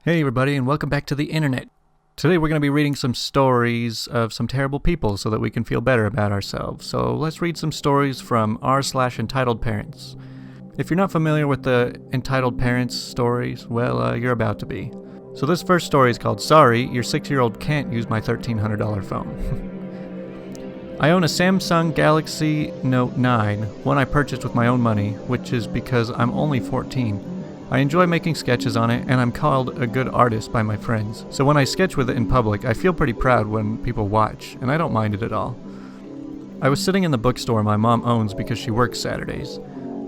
Hey everybody, and welcome back to the internet. Today we're going to be reading some stories of some terrible people so that we can feel better about ourselves. So let's read some stories from r/EntitledParents. If you're not familiar with the Entitled Parents stories, well, you're about to be. So this first story is called Sorry, Your 6-Year-Old Can't Use My $1,300 Phone. I own a Samsung Galaxy Note 9, one I purchased with my own money, which is because I'm only 14. I enjoy making sketches on it, and I'm called a good artist by my friends. So when I sketch with it in public, I feel pretty proud when people watch, and I don't mind it at all. I was sitting in the bookstore my mom owns because she works Saturdays.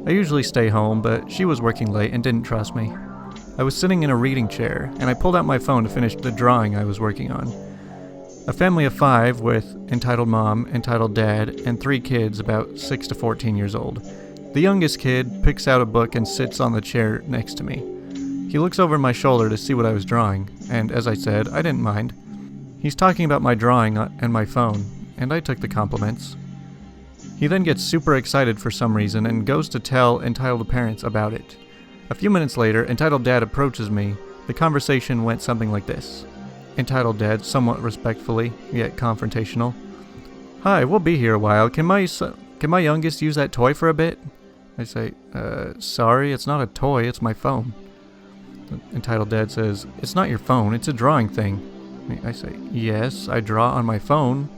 I usually stay home, but she was working late and didn't trust me. I was sitting in a reading chair, and I pulled out my phone to finish the drawing I was working on. A family of 5 with entitled mom, entitled dad, and 3 kids about 6 to 14 years old. The youngest kid picks out a book and sits on the chair next to me. He looks over my shoulder to see what I was drawing, and as I said, I didn't mind. He's talking about my drawing and my phone, and I took the compliments. He then gets super excited for some reason and goes to tell Entitled Parents about it. A few minutes later, Entitled Dad approaches me. The conversation went something like this. Entitled Dad, somewhat respectfully, yet confrontational. Hi, we'll be here a while. Can my youngest use that toy for a bit? I say, sorry, it's not a toy, it's my phone. The Entitled Dad says, it's not your phone, it's a drawing thing. I say, yes, I draw on my phone.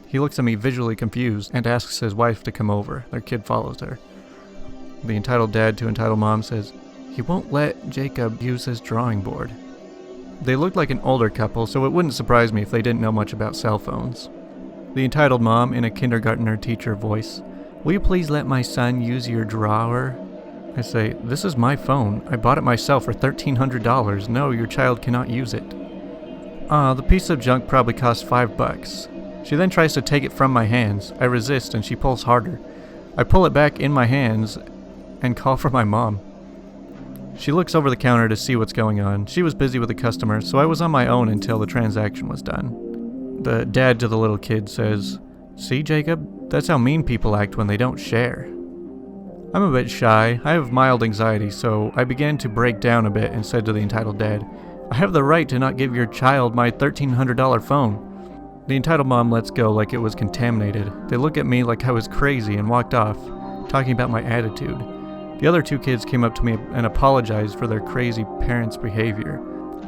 He looks at me visually confused and asks his wife to come over. Their kid follows her. The Entitled Dad to Entitled Mom says, he won't let Jacob use his drawing board. They looked like an older couple, so it wouldn't surprise me if they didn't know much about cell phones. The Entitled Mom in a kindergartner teacher voice, will you please let my son use your drawer? I say, this is my phone. I bought it myself for $1,300. No, your child cannot use it. The piece of junk probably cost $5. She then tries to take it from my hands. I resist and she pulls harder. I pull it back in my hands and call for my mom. She looks over the counter to see what's going on. She was busy with a customer, so I was on my own until the transaction was done. The dad to the little kid says, see, Jacob, that's how mean people act when they don't share. I'm a bit shy. I have mild anxiety, so I began to break down a bit and said to the Entitled Dad, I have the right to not give your child my $1,300 phone. The Entitled Mom lets go like it was contaminated. They look at me like I was crazy and walked off, talking about my attitude. The other 2 kids came up to me and apologized for their crazy parents' behavior.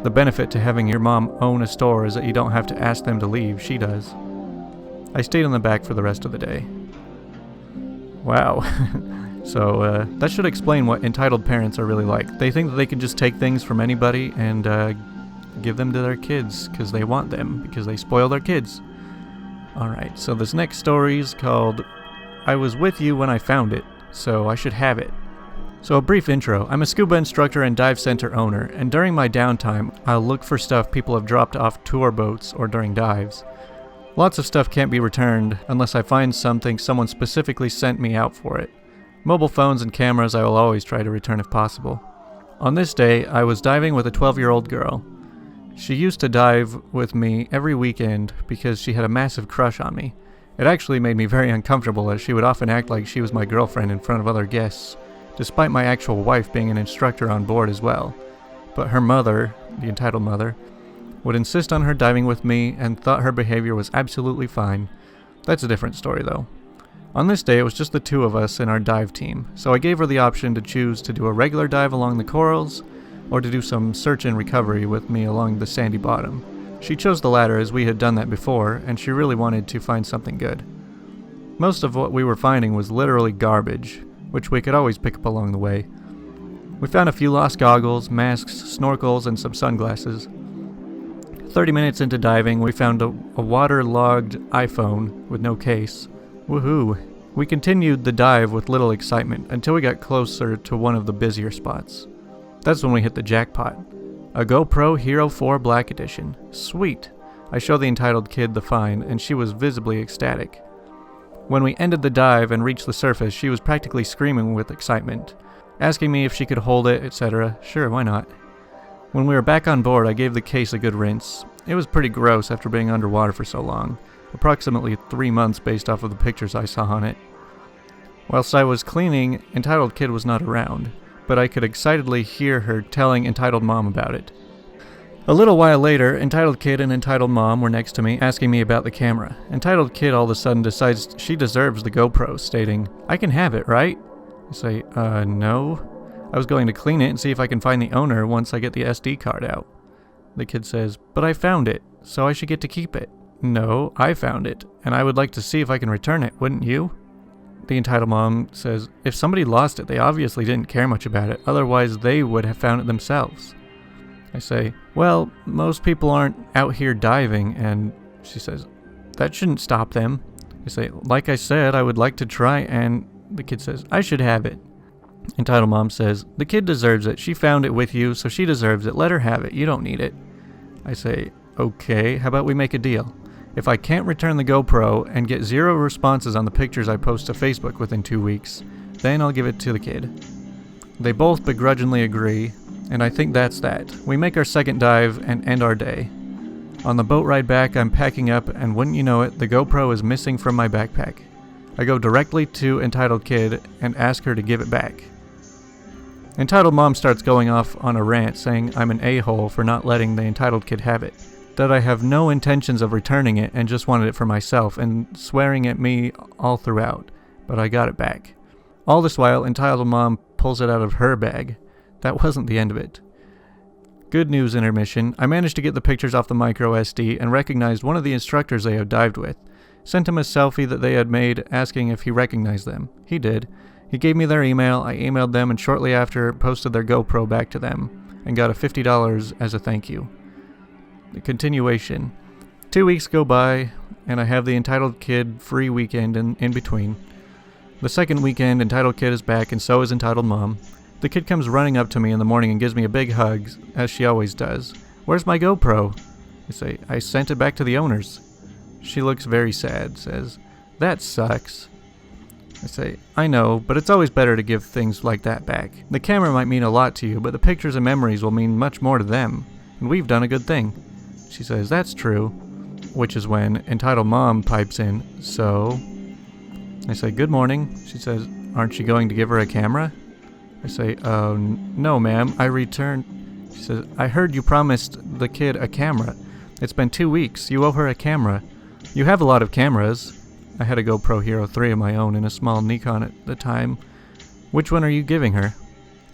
The benefit to having your mom own a store is that you don't have to ask them to leave. She does. I stayed in the back for the rest of the day. Wow. So that should explain what entitled parents are really like. They think that they can just take things from anybody and give them to their kids because they want them, because they spoil their kids. Alright, so this next story is called I Was With You When I Found It, so I Should Have It. So a brief intro. I'm a scuba instructor and dive center owner, and during my downtime, I'll look for stuff people have dropped off tour boats or during dives. Lots of stuff can't be returned unless I find something someone specifically sent me out for it. Mobile phones and cameras I will always try to return if possible. On this day, I was diving with a 12-year-old girl. She used to dive with me every weekend because she had a massive crush on me. It actually made me very uncomfortable as she would often act like she was my girlfriend in front of other guests, despite my actual wife being an instructor on board as well. But her mother, the entitled mother, would insist on her diving with me and thought her behavior was absolutely fine. That's a different story though. On this day it was just the 2 of us in our dive team, so I gave her the option to choose to do a regular dive along the corals or to do some search and recovery with me along the sandy bottom. She chose the latter as we had done that before and she really wanted to find something good. Most of what we were finding was literally garbage, which we could always pick up along the way. We found a few lost goggles, masks, snorkels, and some sunglasses. 30 minutes into diving, we found a waterlogged iPhone with no case. Woohoo! We continued the dive with little excitement until we got closer to one of the busier spots. That's when we hit the jackpot. A GoPro Hero 4 Black Edition. Sweet! I showed the entitled kid the find, and she was visibly ecstatic. When we ended the dive and reached the surface, she was practically screaming with excitement, asking me if she could hold it, etc. Sure, why not? When we were back on board, I gave the case a good rinse. It was pretty gross after being underwater for so long, approximately 3 months based off of the pictures I saw on it. Whilst I was cleaning, entitled kid was not around, but I could excitedly hear her telling entitled mom about it. A little while later, Entitled Kid and Entitled Mom were next to me, asking me about the camera. Entitled Kid all of a sudden decides she deserves the GoPro, stating, "I can have it, right?" I say, no. I was going to clean it and see if I can find the owner once I get the SD card out. The kid says, "But I found it, so I should get to keep it." "No, I found it, and I would like to see if I can return it, wouldn't you?" The Entitled Mom says, "If somebody lost it, they obviously didn't care much about it, otherwise they would have found it themselves." I say, "Well, most people aren't out here diving," and she says, "That shouldn't stop them." I say, "Like I said, I would like to try," and the kid says, "I should have it." Entitled Mom says, "The kid deserves it. She found it with you, so she deserves it. Let her have it. You don't need it." I say, "Okay, how about we make a deal? If I can't return the GoPro and get 0 responses on the pictures I post to Facebook within 2 weeks, then I'll give it to the kid." They both begrudgingly agree, and I think that's that. We make our second dive and end our day. On the boat ride back, I'm packing up, and wouldn't you know it, the GoPro is missing from my backpack. I go directly to Entitled Kid and ask her to give it back. Entitled Mom starts going off on a rant, saying I'm an a-hole for not letting the Entitled Kid have it, that I have no intentions of returning it and just wanted it for myself, and swearing at me all throughout, but I got it back. All this while, Entitled Mom pulls it out of her bag. That wasn't the end of it. Good news intermission. I managed to get the pictures off the micro SD and recognized one of the instructors they had dived with. Sent him a selfie that they had made, asking if he recognized them. He did. He gave me their email, I emailed them, and shortly after posted their GoPro back to them, and got a $50 as a thank you. The continuation. 2 weeks go by, and I have the Entitled Kid free weekend in between. The second weekend, Entitled Kid is back, and so is Entitled Mom. The kid comes running up to me in the morning and gives me a big hug, as she always does. "Where's my GoPro?" I say, "I sent it back to the owners." She looks very sad, says, "That sucks." I say, "I know, but it's always better to give things like that back. The camera might mean a lot to you, but the pictures and memories will mean much more to them, and we've done a good thing." She says, "That's true," which is when Entitled Mom pipes in, "So?" I say, "Good morning." She says, "Aren't you going to give her a camera?" I say, "No, ma'am, I returned." She says, "I heard you promised the kid a camera. It's been 2 weeks. You owe her a camera. You have a lot of cameras." I had a GoPro Hero 3 of my own and a small Nikon at the time. "Which one are you giving her?"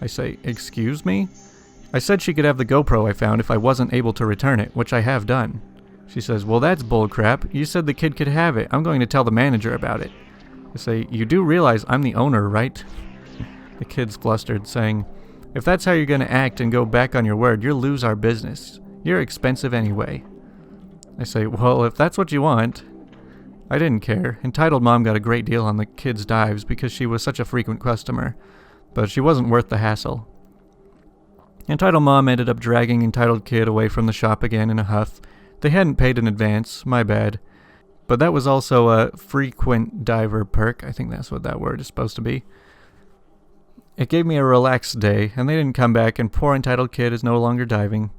I say, "Excuse me?" I said she could have the GoPro I found if I wasn't able to return it, which I have done. She says, "Well, that's bullcrap. You said the kid could have it. I'm going to tell the manager about it." I say, "You do realize I'm the owner, right?" The kid's flustered, saying, "If that's how you're going to act and go back on your word, you'll lose our business. You're expensive anyway." I say, "Well, if that's what you want." I didn't care. Entitled Mom got a great deal on the kids' dives because she was such a frequent customer, but she wasn't worth the hassle. Entitled Mom ended up dragging Entitled Kid away from the shop again in a huff. They hadn't paid in advance, my bad. But that was also a frequent diver perk. I think that's what that word is supposed to be. It gave me a relaxed day, and they didn't come back, and poor Entitled Kid is no longer diving.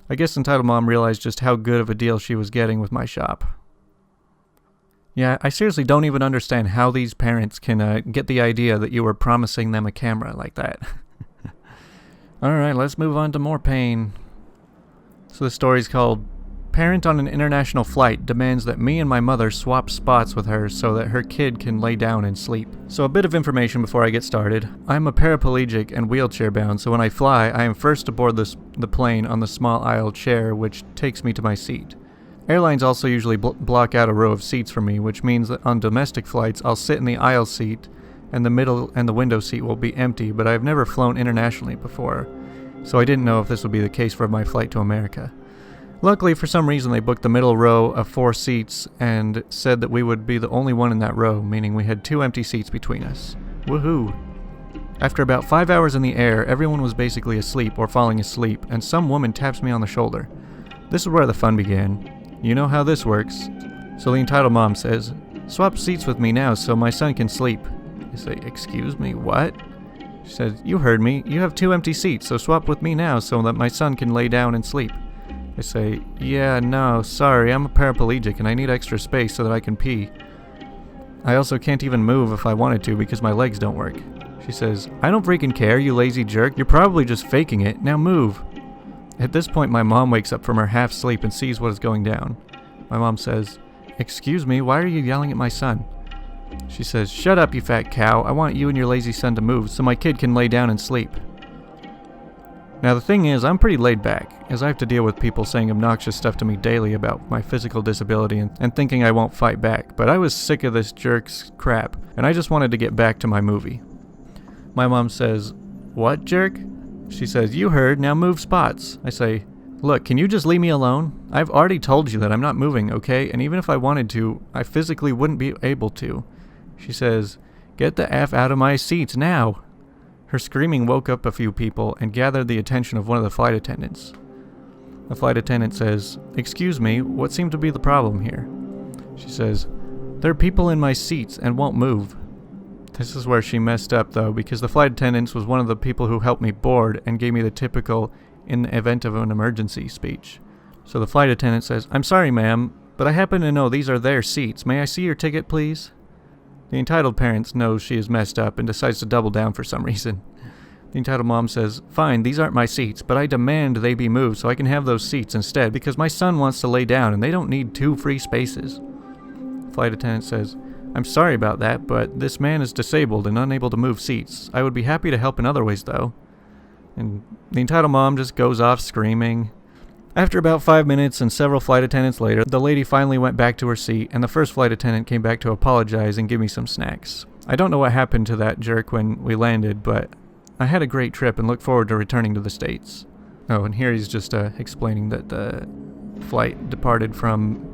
I guess Entitled Mom realized just how good of a deal she was getting with my shop. Yeah, I seriously don't even understand how these parents can get the idea that you were promising them a camera like that. Alright, let's move on to more pain. So the story's called Parent on an International Flight Demands That Me and My Mother Swap Spots with Her So That Her Kid Can Lay Down and Sleep. So a bit of information before I get started. I'm a paraplegic and wheelchair bound, so when I fly, I am first aboard the plane on the small aisle chair, which takes me to my seat. Airlines also usually block out a row of seats for me, which means that on domestic flights, I'll sit in the aisle seat, and the middle and the window seat will be empty, but I've never flown internationally before, so I didn't know if this would be the case for my flight to America. Luckily, for some reason, they booked the middle row of 4 seats and said that we would be the only one in that row, meaning we had 2 empty seats between us. Woohoo! After about 5 hours in the air, everyone was basically asleep or falling asleep, and some woman taps me on the shoulder. This is where the fun began. You know how this works. So the Entitled Mom says, "Swap seats with me now so my son can sleep." I say, "Excuse me, what?" She says, "You heard me. You have 2 empty seats, so swap with me now so that my son can lay down and sleep." I say, "Yeah, no, sorry, I'm a paraplegic and I need extra space so that I can pee. I also can't even move if I wanted to because my legs don't work." She says, "I don't freaking care, you lazy jerk. You're probably just faking it. Now move." At this point, my mom wakes up from her half sleep and sees what is going down. My mom says, "Excuse me, why are you yelling at my son?" She says, "Shut up, you fat cow. I want you and your lazy son to move so my kid can lay down and sleep." Now the thing is, I'm pretty laid back, as I have to deal with people saying obnoxious stuff to me daily about my physical disability and thinking I won't fight back, but I was sick of this jerk's crap, and I just wanted to get back to my movie. My mom says, "What, jerk?" She says, "You heard, now move spots." I say, "Look, can you just leave me alone? I've already told you that I'm not moving, okay? And even if I wanted to, I physically wouldn't be able to." She says, "Get the F out of my seats now." Her screaming woke up a few people and gathered the attention of one of the flight attendants. The flight attendant says, "Excuse me, what seemed to be the problem here?" She says, "There are people in my seats and won't move." This is where she messed up though, because the flight attendant was one of the people who helped me board and gave me the typical "in the event of an emergency" speech. So the flight attendant says, "I'm sorry ma'am, but I happen to know these are their seats. May I see your ticket please?" The entitled parent knows she is messed up and decides to double down for some reason. The entitled mom says, "Fine, these aren't my seats, but I demand they be moved so I can have those seats instead because my son wants to lay down and they don't need 2 free spaces." The flight attendant says, "I'm sorry about that, but this man is disabled and unable to move seats. I would be happy to help in other ways though." And the entitled mom just goes off screaming. After about 5 minutes and several flight attendants later, the lady finally went back to her seat, and the first flight attendant came back to apologize and give me some snacks. I don't know what happened to that jerk when we landed, but I had a great trip and look forward to returning to the States. Oh, and here he's just explaining that the flight departed from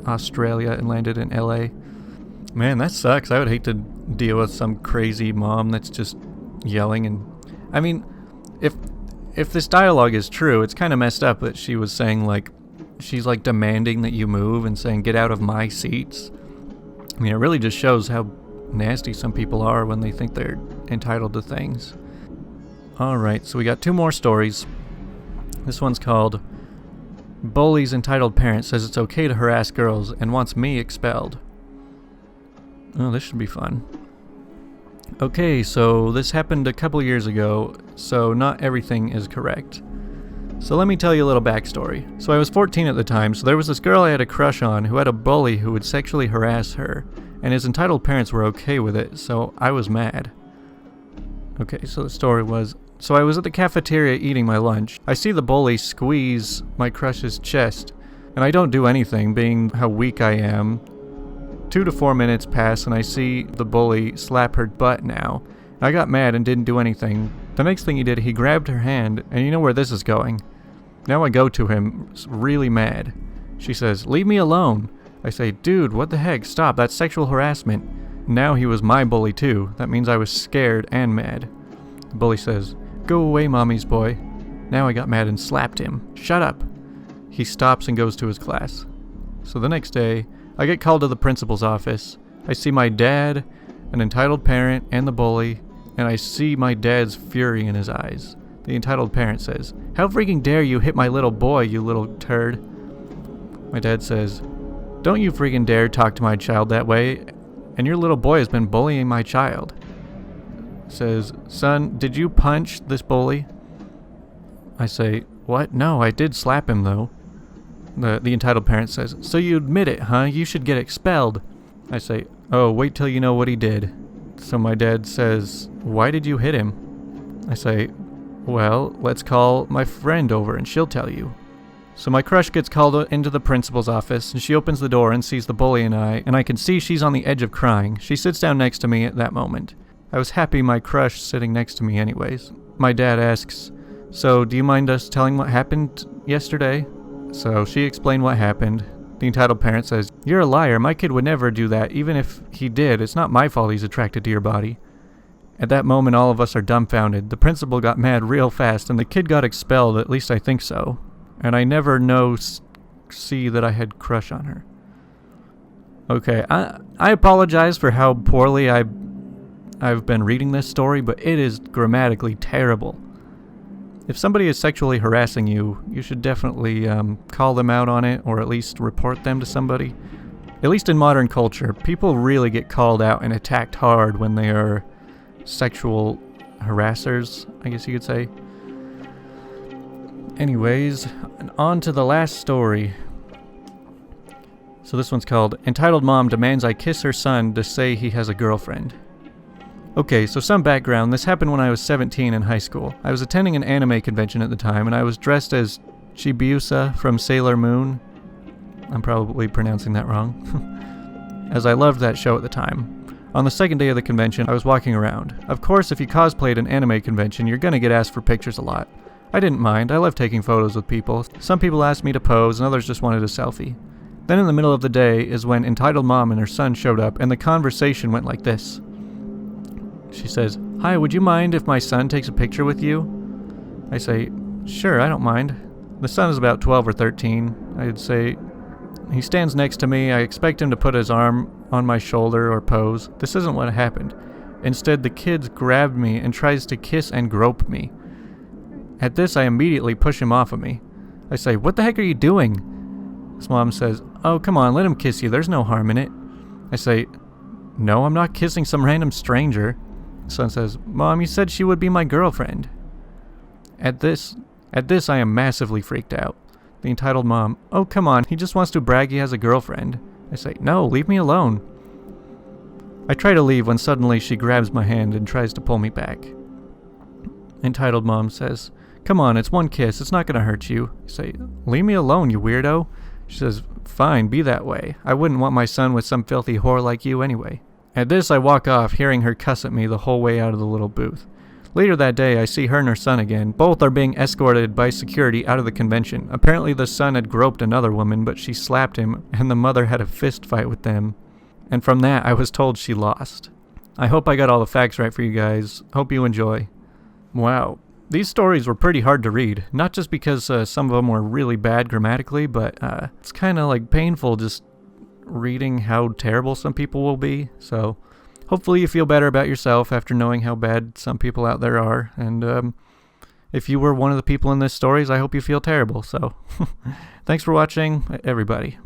Australia and landed in LA. Man, that sucks. I would hate to deal with some crazy mom that's just yelling and... I mean, if this dialogue is true, it's kind of messed up that she was saying, like, she's, like, demanding that you move and saying, "Get out of my seats." I mean, it really just shows how nasty some people are when they think they're entitled to things. Alright, so we got 2 more stories. This one's called "Bully's Entitled Parent Says It's Okay to Harass Girls and Wants Me Expelled." Oh, this should be fun. Okay, so this happened a couple years ago, so not everything is correct. So let me tell you a little backstory. So I was 14 at the time, so there was this girl I had a crush on who had a bully who would sexually harass her, and his entitled parents were okay with it, so I was mad. Okay, so the story was, so I was at the cafeteria eating my lunch. I see the bully squeeze my crush's chest, and I don't do anything, being how weak I am. 2 to 4 minutes pass and I see the bully slap her butt now. I got mad and didn't do anything. The next thing he did, he grabbed her hand, and you know where this is going. Now I go to him, really mad. She says, "Leave me alone." I say, "Dude, what the heck? Stop, that's sexual harassment." Now he was my bully too. That means I was scared and mad. The bully says, "Go away, mommy's boy." Now I got mad and slapped him. "Shut up." He stops and goes to his class. So the next day, I get called to the principal's office. I see my dad, an entitled parent, and the bully, and I see my dad's fury in his eyes. The entitled parent says, "How freaking dare you hit my little boy, you little turd?" My dad says, "Don't you freaking dare talk to my child that way, and your little boy has been bullying my child." Says, "Son, did you punch this bully?" I say, "What? No, I did slap him though." The entitled parent says, "So you admit it, huh? You should get expelled." I say, "Oh, wait till you know what he did." So my dad says, "Why did you hit him?" I say, "Well, let's call my friend over and she'll tell you." So my crush gets called into the principal's office, and she opens the door and sees the bully and I can see she's on the edge of crying. She sits down next to me at that moment. I was happy my crush sitting next to me anyways. My dad asks, "So, do you mind us telling what happened yesterday?" So she explained what happened. The entitled parent says, "You're a liar. My kid would never do that. Even if he did, it's not my fault he's attracted to your body." At that moment, all of us are dumbfounded. The principal got mad real fast, and the kid got expelled, at least I think so. And I never see that I had crush on her. Okay, I apologize for how poorly I've been reading this story, but it is grammatically terrible. If somebody is sexually harassing you, you should definitely call them out on it, or at least report them to somebody. At least in modern culture, people really get called out and attacked hard when they are sexual harassers, I guess you could say. Anyways, on to the last story. So this one's called Entitled Mom Demands I Kiss Her Son to Say He Has a Girlfriend. Okay, so some background. This happened when I was 17 in high school. I was attending an anime convention at the time, and I was dressed as Chibiusa from Sailor Moon. I'm probably pronouncing that wrong. As I loved that show at the time. On the second day of the convention, I was walking around. Of course, if you cosplayed an anime convention, you're gonna get asked for pictures a lot. I didn't mind. I love taking photos with people. Some people asked me to pose, and others just wanted a selfie. Then in the middle of the day is when Entitled Mom and her son showed up, and the conversation went like this. She says, "Hi, would you mind if my son takes a picture with you?" I say, "Sure, I don't mind." The son is about 12 or 13. I'd say, he stands next to me. I expect him to put his arm on my shoulder or pose. This isn't what happened. Instead, the kid grabbed me and tries to kiss and grope me. At this, I immediately push him off of me. I say, "What the heck are you doing?" His mom says, "Oh, come on, let him kiss you. There's no harm in it." I say, "No, I'm not kissing some random stranger." The son says, "Mom, you said she would be my girlfriend." At this, I am massively freaked out. The entitled mom, "Oh, come on, he just wants to brag he has a girlfriend." I say, "No, leave me alone." I try to leave when suddenly she grabs my hand and tries to pull me back. Entitled mom says, "Come on, it's one kiss, it's not gonna hurt you." I say, "Leave me alone, you weirdo." She says, "Fine, be that way. I wouldn't want my son with some filthy whore like you anyway." At this, I walk off, hearing her cuss at me the whole way out of the little booth. Later that day, I see her and her son again. Both are being escorted by security out of the convention. Apparently the son had groped another woman, but she slapped him, and the mother had a fist fight with them. And from that, I was told she lost. I hope I got all the facts right for you guys. Hope you enjoy. Wow. These stories were pretty hard to read. Not just because some of them were really bad grammatically, but it's kind of like painful just reading how terrible some people will be. So hopefully you feel better about yourself after knowing how bad some people out there are. And if you were one of the people in this stories, I hope you feel terrible. So thanks for watching, everybody.